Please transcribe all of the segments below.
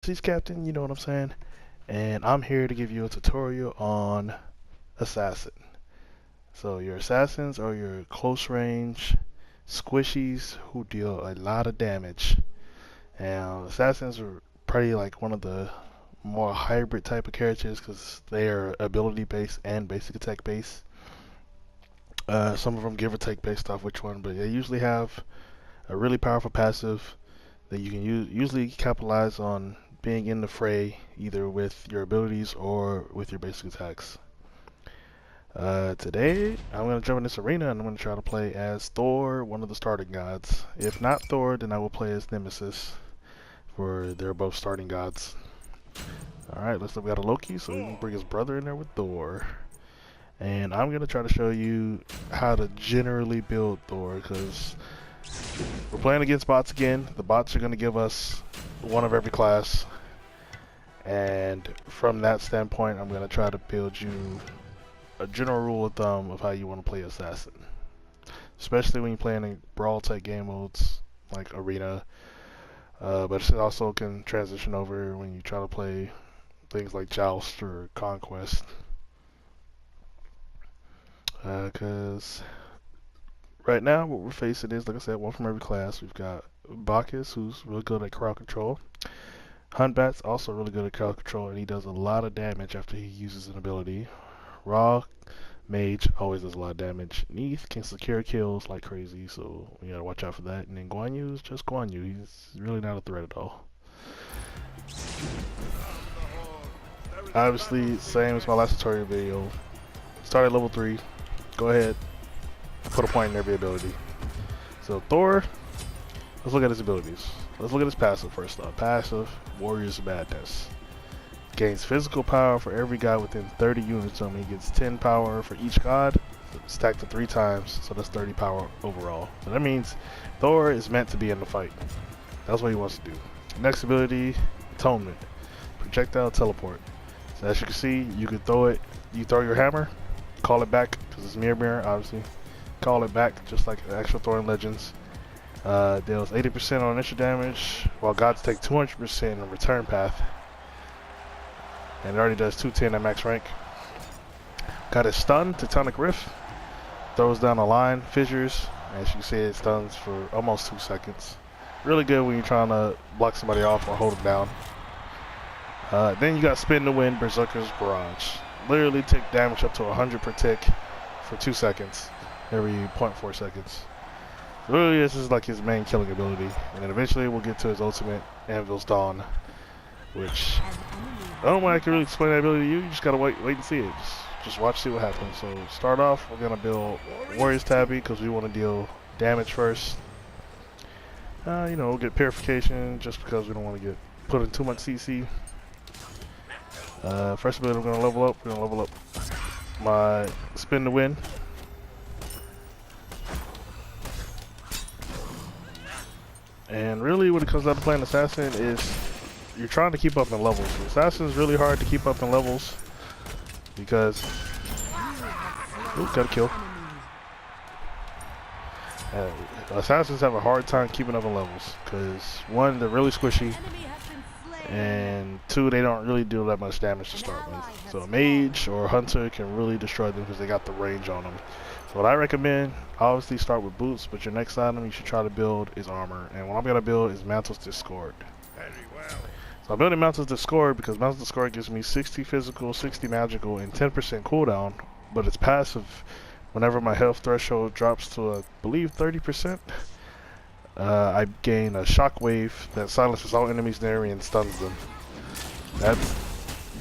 She's Captain, you know what I'm saying? And I'm here to give you a tutorial on Assassin. So your assassins are your close range squishies who deal a lot of damage. And assassins are pretty like one of the more hybrid type of characters because they are ability based and basic attack based. Some of them give or take based off which one, but they usually have a really powerful passive that you can usually capitalize on being in the fray either with your abilities or with your basic attacks. Today I'm going to jump in this arena and I'm going to try to play as Thor, one of the starting gods. If not Thor, then I will play as Nemesis, for they're both starting gods. Alright, let's look. We got a Loki, so we can bring his brother in there with Thor. And I'm going to try to show you how to generally build Thor, because we're playing against bots again. The bots are going to give us one of every class. And from that standpoint, I'm going to try to build you a general rule of thumb of how you want to play Assassin. Especially when you're playing in brawl type game modes like Arena. But it also can transition over when you try to play things like Joust or Conquest. Because right now what we're facing is, like I said, one from every class. We've got Bacchus, who's really good at crowd control. Huntbat's also really good at crowd control, and he does a lot of damage after he uses an ability. Raw Mage always does a lot of damage. Neith can secure kills like crazy, so you gotta watch out for that. And then Guan Yu is just Guan Yu. He's really not a threat at all. Obviously, same as my last tutorial video. Start at level 3. Go ahead. Put a point in every ability. So Thor, let's look at his abilities. Let's look at his passive first off. Passive, Warrior's Madness. Gains physical power for every god within 30 units. So he gets 10 power for each god, stacked to 3 times, so that's 30 power overall. So that means Thor is meant to be in the fight. That's what he wants to do. Next ability, Atonement. Projectile Teleport. So as you can see, you can throw it, you throw your hammer, call it back, because it's mirror, obviously. Call it back, just like the actual Thor in Legends. Deals 80% on initial damage, while gods take 200% in the return path. And it already does 210 at max rank. Got his stun, Tectonic Rift. Throws down a line, fissures. As you can see, it stuns for almost 2 seconds. Really good when you're trying to block somebody off or hold them down. Then you got Spin the Wind, Berserker's Barrage. Literally take damage up to 100 per tick for 2 seconds. Every 0.4 seconds. Really, this is like his main killing ability. And then eventually we'll get to his ultimate, Anvil's Dawn. Which, I don't know why I can really explain that ability to you. You just gotta wait and see it. Just watch, see what happens. So start off, we're gonna build Warrior's Tabby because we want to deal damage first. You know, we'll get Purification just because we don't want to get put in too much CC. First ability, we're gonna level up. We're gonna level up my Spin the Wind. And really, when it comes down to playing Assassin, is you're trying to keep up in levels. Assassin is really hard to keep up in levels because got a kill. Assassins have a hard time keeping up in levels because 1, they're really squishy, and 2, they don't really do that much damage to start with. So a mage or a hunter can really destroy them because they got the range on them. So what I recommend, obviously start with boots, but your next item you should try to build is armor. And what I'm gonna build is Mantle's Discord. So I'm building Mantle's Discord because Mantle's Discord gives me 60 physical, 60 magical, and 10% cooldown, but it's passive. Whenever my health threshold drops to, I believe, 30%, I gain a shockwave that silences all enemies in the area and stuns them. That's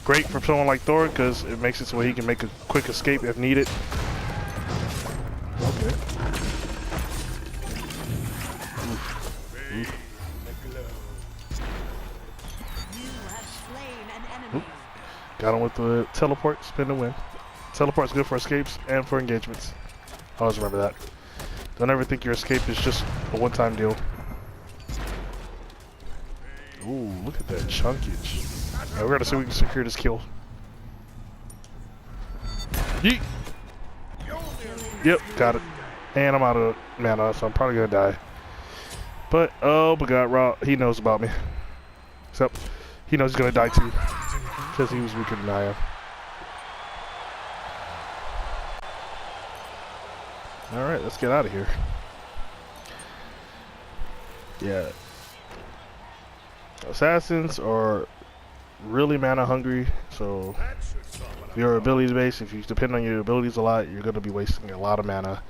great for someone like Thor because it makes it so he can make a quick escape if needed. Okay. Oop. Got him with the teleport, Spin the Wind. Teleport's good for escapes and for engagements. Always remember that. Don't ever think your escape is just a one-time deal. Ooh, look at that chunkage. Alright, we're gonna see if we can secure this kill. Yeet! Yep, got it. And I'm out of mana, so I'm probably gonna die. But, oh my god, Rob, he knows about me. Except, He knows he's gonna die too, because he was weaker than I am. Alright, let's get out of here. Yeah. Assassins are really mana hungry, so your ability base, if you depend on your abilities a lot, you're going to be wasting a lot of mana.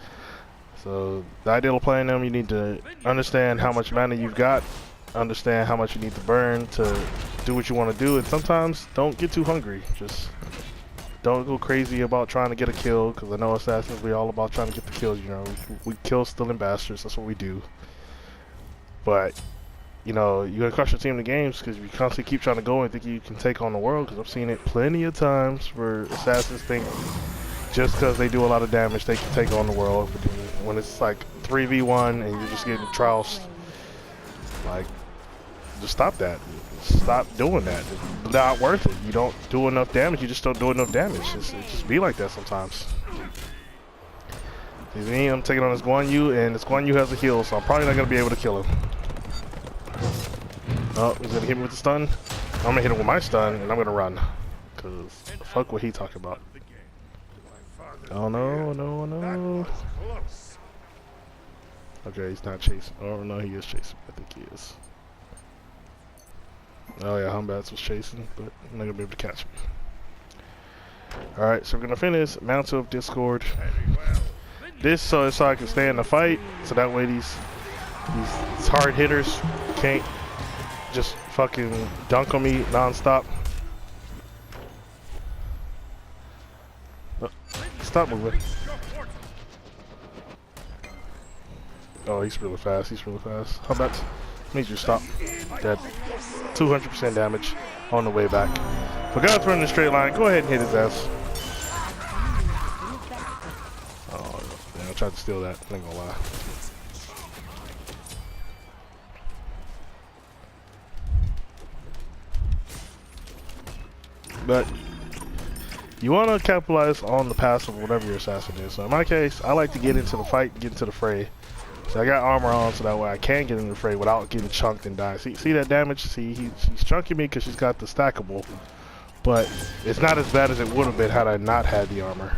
So the ideal of playing them, you need to understand how much mana you've got, understand how much you need to burn to do what you want to do, and sometimes don't get too hungry. Just don't go crazy about trying to get a kill, because I know assassins, we all about trying to get the kills, you know. We kill stealing bastards, that's what we do. But you know, you're gonna crush your team in the games because you constantly keep trying to go and think you can take on the world. Because I've seen it plenty of times where assassins think just because they do a lot of damage they can take on the world. But when it's like 3v1 and you're just getting trounced, like, just stop that. Stop doing that. It's not worth it. You don't do enough damage. You just don't do enough damage. It just be like that sometimes. See me? I'm taking on this Guan Yu, and this Guan Yu has a heal, so I'm probably not gonna be able to kill him. Oh, he's gonna hit me with the stun. I'm gonna hit him with my stun, and I'm gonna run. Cause fuck what he talking about. Oh no, no, no. Okay, he's not chasing. Oh no, he is chasing. I think he is. Oh yeah, Humbats was chasing, but I'm not gonna be able to catch him. Alright, so we're gonna finish Mantle of Discord. This so I can stay in the fight, so that way these hard hitters can't just fucking dunk on me non-stop. Stop moving. Oh, he's really fast. He's really fast. How about need you stop? Dead. 200% damage on the way back. Forgot to run in a straight line. Go ahead and hit his ass. Oh, yeah, I tried to steal that. I ain't gonna lie. But you want to capitalize on the passive of whatever your assassin is. So in my case, I like to get into the fight, get into the fray. So I got armor on so that way I can get into the fray without getting chunked and die. See that damage? See, she's chunking me because she's got the stackable. But it's not as bad as it would have been had I not had the armor.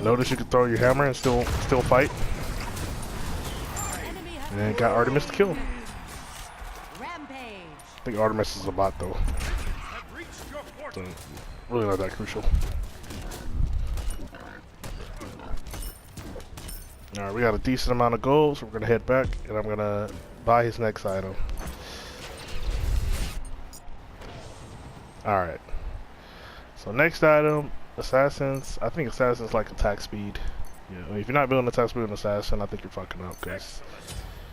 Notice you can throw your hammer and still fight. And got Artemis to kill. I think Artemis is a bot though. So, really not that crucial. Alright, we got a decent amount of gold, so we're gonna head back and I'm gonna buy his next item. Alright. So next item, assassins. I think assassins like attack speed. Yeah, I mean, if you're not building attack speed with an assassin, I think you're fucking up. Cause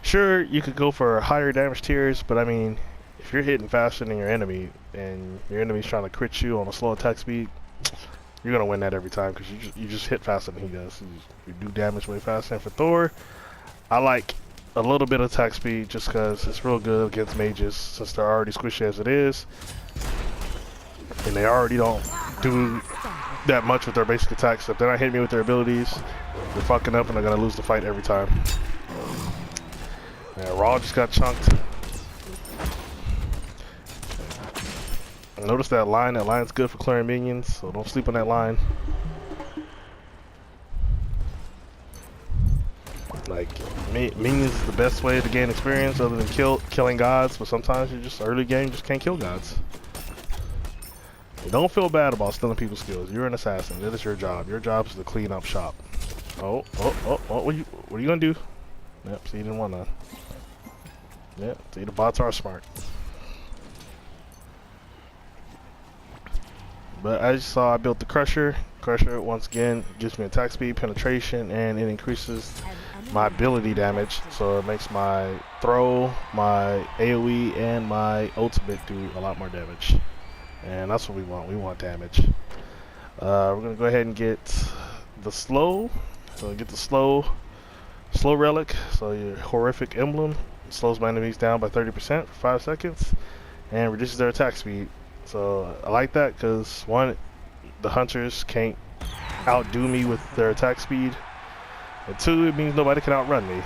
sure, you could go for higher damage tiers, but I mean, if you're hitting faster than your enemy and your enemy's trying to crit you on a slow attack speed, you're gonna win that every time because you just hit faster than he does. You do damage way faster. And for Thor, I like a little bit of attack speed just because it's real good against mages since they're already squishy as it is, and they already don't do that much with their basic attacks. So if they're not hitting me with their abilities, they're fucking up and they're gonna lose the fight every time. Yeah, Raw just got chunked. Notice that line. That line's good for clearing minions, so don't sleep on that line. Like, minions is the best way to gain experience other than killing gods, but sometimes you just early game just can't kill gods. Don't feel bad about stealing people's skills. You're an assassin. That is your job. Your job is to clean up shop. Oh, what are you gonna do? Yep, see, you didn't want to. Yep, see, the bots are smart. But as you saw, I built the Crusher. Crusher, once again, gives me attack speed, penetration, and it increases my ability damage. So it makes my throw, my AoE, and my ultimate do a lot more damage. And that's what we want. We want damage. We're going to go ahead and get the slow. So get the slow relic. So your horrific emblem. It slows my enemies down by 30% for 5 seconds. And reduces their attack speed. So I like that because one, the hunters can't outdo me with their attack speed, and two, it means nobody can outrun me.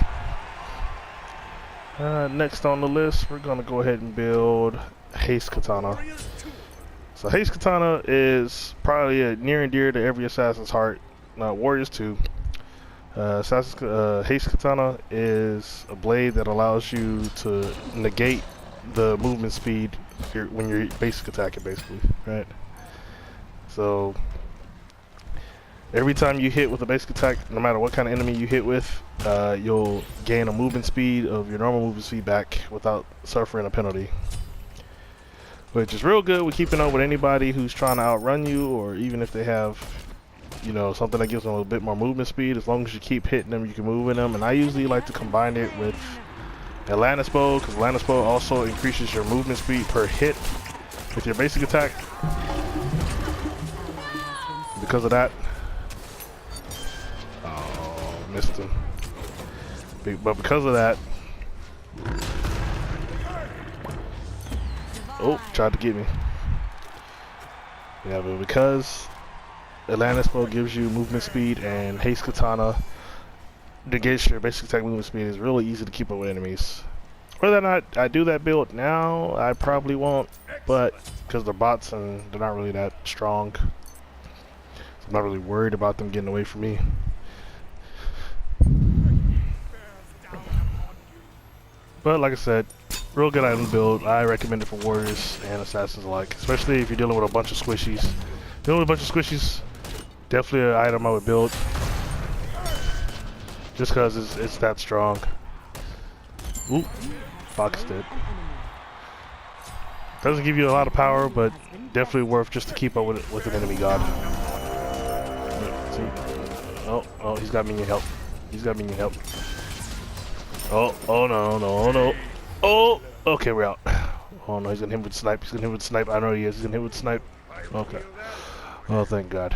Next on the list, we're gonna go ahead and build Haste Katana. So Haste Katana is probably near and dear to every assassin's heart. Warriors too. Haste Katana is a blade that allows you to negate the movement speed when you're basic attacking, basically, right? So every time you hit with a basic attack, no matter what kind of enemy you hit with, you'll gain a movement speed of your normal movement speed back without suffering a penalty. Which is real good with keeping up with anybody who's trying to outrun you, or even if they have, you know, something that gives them a little bit more movement speed. As long as you keep hitting them, you can move in them. And I usually like to combine it with Atlantis Bow, because Atlantis Bow also increases your movement speed per hit with your basic attack. Because of that, missed him. But because of that, oh, tried to get me. Yeah, but because Atlantis Bow gives you movement speed and Haste Katana negates your basic attack movement speed, is really easy to keep up with enemies. Whether or not I do that build now, I probably won't, but because they're bots and they're not really that strong, so I'm not really worried about them getting away from me. But like I said, real good item build. I recommend it for warriors and assassins alike, especially if you're dealing with a bunch of squishies. Dealing with a bunch of squishies, definitely an item I would build, just because it's that strong. Oop, Fox dead. Doesn't give you a lot of power, but definitely worth just to keep up with an enemy god. See? Oh, he's got minion help. He's got minion help. Oh no. Oh, okay, we're out. Oh no, he's gonna hit him with snipe. He's gonna hit him with snipe. I know he is. He's gonna hit with snipe. Okay. Oh, thank God.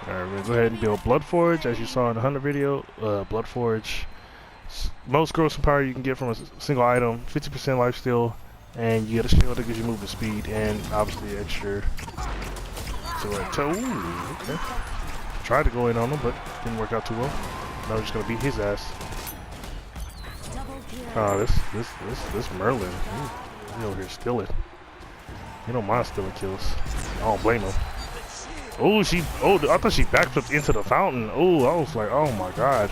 Alright, we're gonna go ahead and build Bloodforge, as you saw in the Hunter video. Bloodforge, most grossing power you can get from a single item, 50% lifesteal, and you get a shield that gives you movement speed, and obviously extra. So, ooh, okay. Tried to go in on him, but didn't work out too well. Now we're just gonna beat his ass. Oh, this Merlin, he over here stealing. He don't mind stealing kills. I don't blame him. Oh, I thought she backflipped into the fountain. Oh, I was like, oh my God.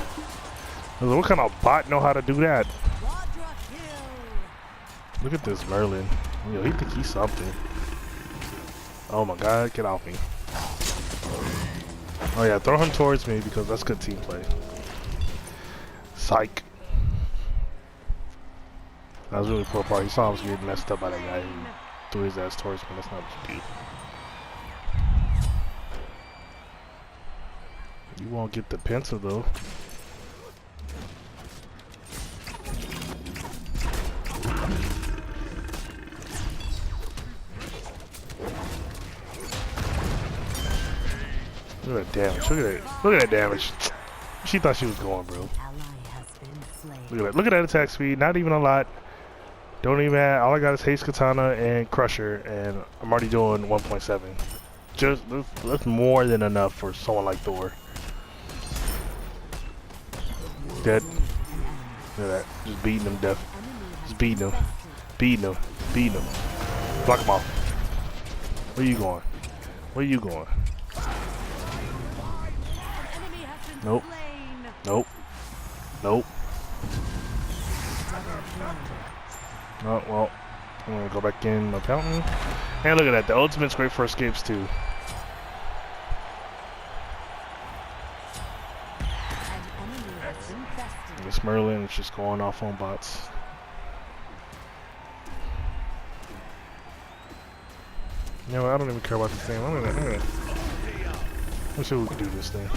I was like, what kind of bot know how to do that? Look at this Merlin. Yo, he think he's something. Oh my God, get off me. Oh yeah, throw him towards me because that's good team play. Psych. That was really poor part. You saw I was getting messed up by that guy who threw his ass towards me. That's not what you do. You won't get the pencil though. Look at that damage. Look at that damage. She thought she was going, bro. Look at that. Look at that attack speed. Not even a lot. Don't even have, all I got is Haste Katana and Crusher, and I'm already doing 1.7. Just that's more than enough for someone like Thor. Dead. Look at that. Just beating him death. Just beating him. Beating him. Beating him. Block him off. Where you going? Where you going? Nope. Nope. Nope. Oh, well. I'm gonna go back in my fountain. And look at that. The ultimate's great for escapes too. This Merlin is just going off on bots. You know what, I don't even care about this thing. Let's see if we can do this thing.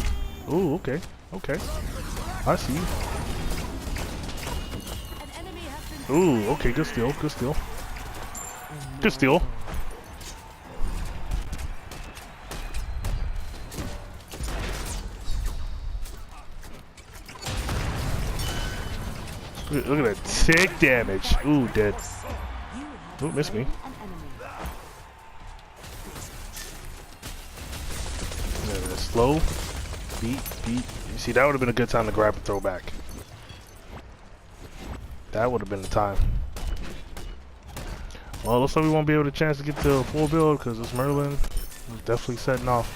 Ooh, okay. Okay. I see you. Ooh, okay, good steal, good steal. Good steal. Look at that sick damage. Ooh, dead. Ooh, missed me. Yeah, that's slow. beat. You see, that would have been a good time to grab and throw back. That would have been the time. Well, looks like we won't be able to chance to get to a full build because this Merlin is definitely setting off.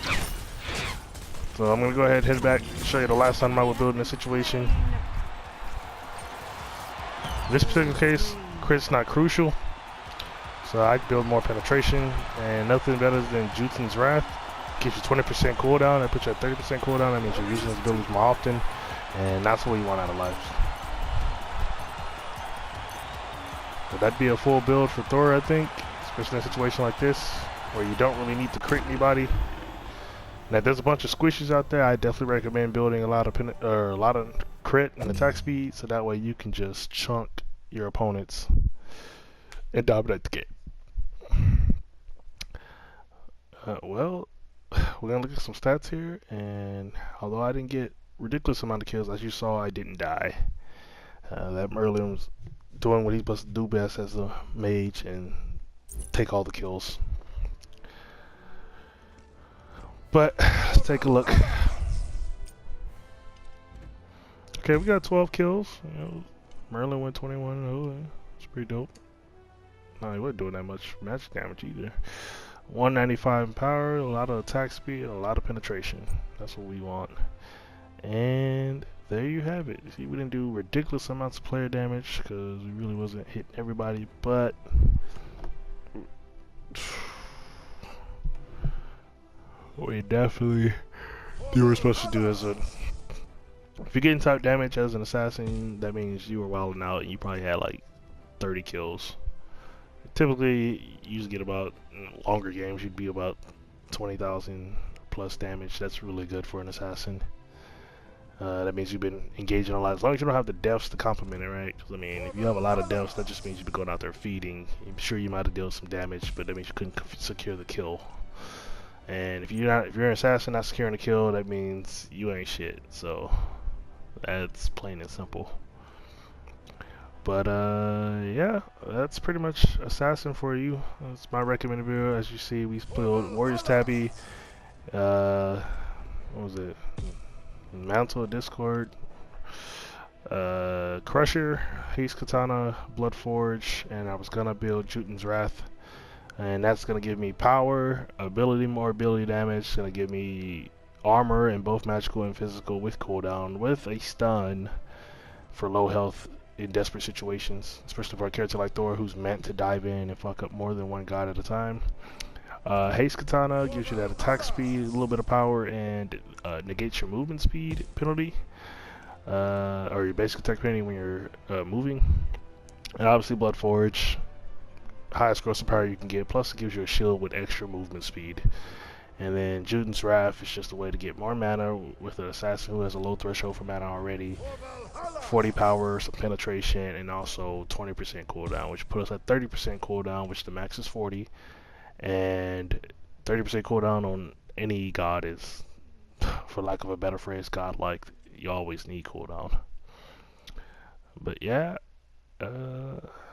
So I'm going to go ahead and head back, show you the last time I was building this situation. In this particular case, crit's not crucial. So I can build more penetration, and nothing better than Jutin's Wrath. Gives you 20% cooldown, that puts you at 30% cooldown. That means you're using his abilities more often, and that's what you want out of life. So that'd be a full build for Thor, I think, especially in a situation like this where you don't really need to crit anybody. Now, there's a bunch of squishes out there. I definitely recommend building a lot of crit and attack speed, so that way you can just chunk your opponents and dominate the game. Well, we're gonna look at some stats here, and although I didn't get ridiculous amount of kills, as you saw, I didn't die. That Merlin was doing what he's supposed to do best as a mage and take all the kills. But let's take a look. Okay, we got 12 kills. You know, Merlin went 21-0. It's pretty dope. No, he wasn't doing that much magic damage either. 195 in power, a lot of attack speed, and a lot of penetration. That's what we want. And there you have it. See, we didn't do ridiculous amounts of player damage because we really wasn't hitting everybody, but we definitely do what we're supposed to do as a... If you're getting top damage as an assassin, that means you were wilding out and you probably had like 30 kills. Typically, you usually get about, in longer games, you'd be about 20,000 plus damage. That's really good for an assassin. That means you've been engaging a lot. As long as you don't have the deaths to complement it, right? Because, I mean, if you have a lot of deaths, that just means you've been going out there feeding. I'm sure you might have dealt some damage, but that means you couldn't secure the kill. And if you're an assassin not securing a kill, that means you ain't shit. So, that's plain and simple. But yeah, that's pretty much assassin for you. That's my recommended video. As you see, we built Warriors Tabby. What was it? Mantle of Discord. Crusher, Haste Katana, Bloodforge, and I was gonna build Jutin's Wrath. And that's gonna give me power, more ability damage. It's gonna give me armor in both magical and physical with cooldown, with a stun for low health in desperate situations, especially for a character like Thor who's meant to dive in and fuck up more than one god at a time. Haste Katana gives you that attack speed, a little bit of power, and negates your movement speed penalty, or your basic attack penalty when you're moving. And obviously Bloodforge, highest gross power you can get, plus it gives you a shield with extra movement speed. And then Jutin's Wrath is just a way to get more mana with an assassin who has a low threshold for mana already. 40 power, some penetration, and also 20% cooldown, which put us at 30% cooldown, which the max is 40. And 30% cooldown on any god is, for lack of a better phrase, godlike. You always need cooldown. But yeah, I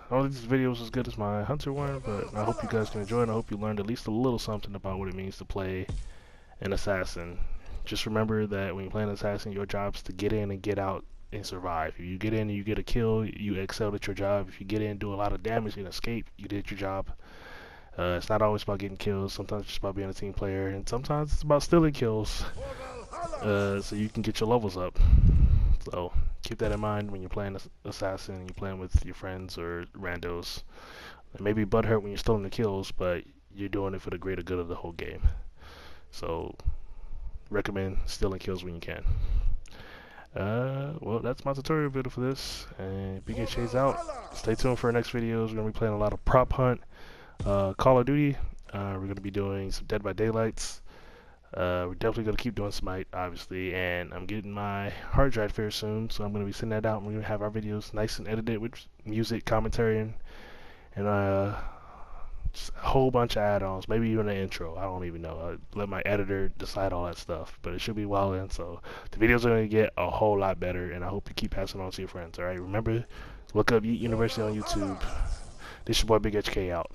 don't think this video was as good as my Hunter one, but I hope you guys can enjoy it. I hope you learned at least a little something about what it means to play an assassin. Just remember that when you play an assassin, your job is to get in and get out and survive. If you get in and you get a kill, you excelled at your job. If you get in and do a lot of damage and escape, you did your job. It's not always about getting kills. Sometimes it's just about being a team player, and sometimes it's about stealing kills, so you can get your levels up. So keep that in mind when you're playing assassin and you're playing with your friends or randos. It may be butthurt when you're stealing the kills, but you're doing it for the greater good of the whole game. So recommend stealing kills when you can. Well, that's my tutorial video for this, and Big H's out. Stay tuned for our next videos. We're gonna be playing a lot of prop hunt, Call of Duty. We're gonna be doing some Dead by Daylights. We're definitely gonna keep doing Smite, obviously, and I'm getting my hard drive fair soon, so I'm gonna be sending that out. We're gonna have our videos nice and edited with music, commentary, and just a whole bunch of add-ons, maybe even an intro. I don't even know. I'll let my editor decide all that stuff, but it should be well in. So the videos are gonna get a whole lot better, and I hope you keep passing on to your friends. All right, remember, look up YEET University on YouTube. This your boy Big HK out.